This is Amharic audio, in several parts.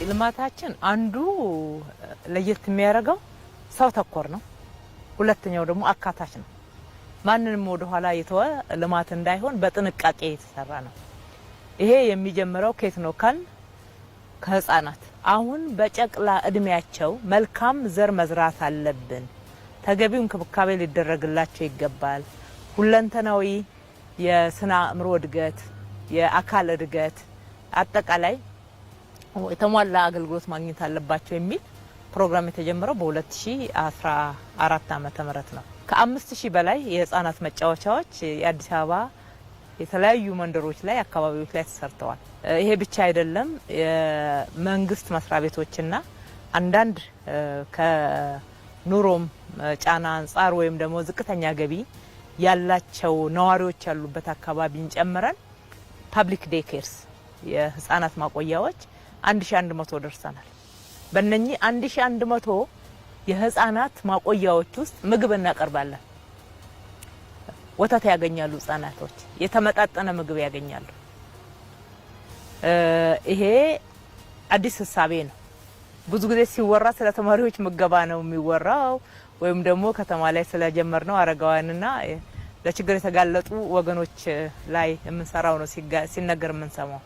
ልማታችን አንዱ ለየት የሚያደርገው ሰው ተኮር ነው። ሁለተኛው ደግሞ አካታች ነው። ማንንም ወደ ኋላ የተወ ልማት እንዳይሆን በጥንቃቄ የተሰራ ነው። ይሄ የሚጀምረው ከየት ነው ካል ከህፃናት አሁን በጨቅላ እድሜያቸው መልካም ዘር መዝራት አለብን። ተገቢው እንክብካቤ ሊደረግላቸው ይገባል። ሁለንተናዊ የስነ አእምሮ እድገት፣ የአካል እድገት አጠቃላይ የተሟላ አገልግሎት ማግኘት አለባቸው የሚል ፕሮግራም የተጀመረው በ2014 ዓመተ ምህረት ነው። ከ5000 በላይ የህፃናት መጫወቻዎች የአዲስ አበባ የተለያዩ መንደሮች ላይ አካባቢዎች ላይ ተሰርተዋል። ይሄ ብቻ አይደለም። የመንግስት መስሪያ ቤቶችና አንዳንድ ከኑሮም ጫና አንጻር ወይም ደግሞ ዝቅተኛ ገቢ ያላቸው ነዋሪዎች ያሉበት አካባቢን ጨምረን ፐብሊክ ዴይ ኬርስ የህፃናት ማቆያዎች 1100 ደርሰናል። በእነኚህ 1100 የህፃናት ማቆያዎች ውስጥ ምግብ እናቀርባለን። ወተት ያገኛሉ ህፃናቶች፣ የተመጣጠነ ምግብ ያገኛሉ። ይሄ አዲስ ህሳቤ ነው። ብዙ ጊዜ ሲወራ ስለ ተማሪዎች ምገባ ነው የሚወራው ወይም ደግሞ ከተማ ላይ ስለጀመርነው አረጋውያንና ለችግር የተጋለጡ ወገኖች ላይ የምንሰራው ነው ሲነገር የምንሰማው።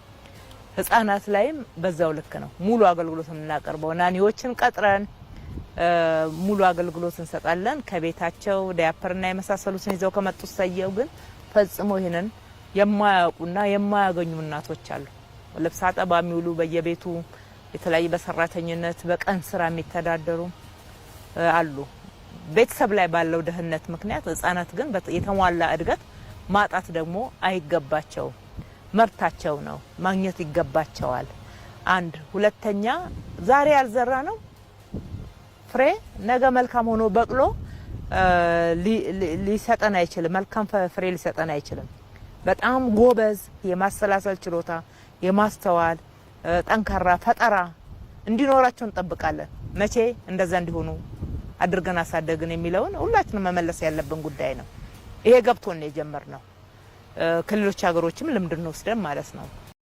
ህፃናት ላይም በዛው ልክ ነው። ሙሉ አገልግሎት እናቀርበው። ናኒዎችን ቀጥረን ሙሉ አገልግሎት እንሰጣለን። ከቤታቸው ዳያፐርና የመሳሰሉትን ይዘው ከመጡ ሰየው ግን ፈጽሞ ይሄንን የማያውቁና የማያገኙ እናቶች አሉ። ልብስ አጠባ የሚውሉ በየቤቱ የተለያየ በሰራተኝነት በቀን ስራ የሚተዳደሩ አሉ። ቤተሰብ ላይ ባለው ደህንነት ምክንያት ህፃናት ግን የተሟላ እድገት ማጣት ደግሞ አይገባቸው፣ መርታቸው ነው፣ ማግኘት ይገባቸዋል። አንድ ሁለተኛ ዛሬ ያልዘራ ነው ፍሬ ነገ መልካም ሆኖ በቅሎ ሊሰጠን አይችልም። መልካም ፍሬ ሊሰጠን አይችልም። በጣም ጎበዝ የማሰላሰል ችሎታ፣ የማስተዋል ጠንካራ ፈጠራ እንዲኖራቸው እንጠብቃለን። መቼ እንደዛ እንዲሆኑ አድርገን አሳደግን የሚለውን ሁላችንም መመለስ ያለብን ጉዳይ ነው። ይሄ ገብቶን የጀመርነው ክልሎች ሀገሮችም ልምድን ወስደን ማለት ነው።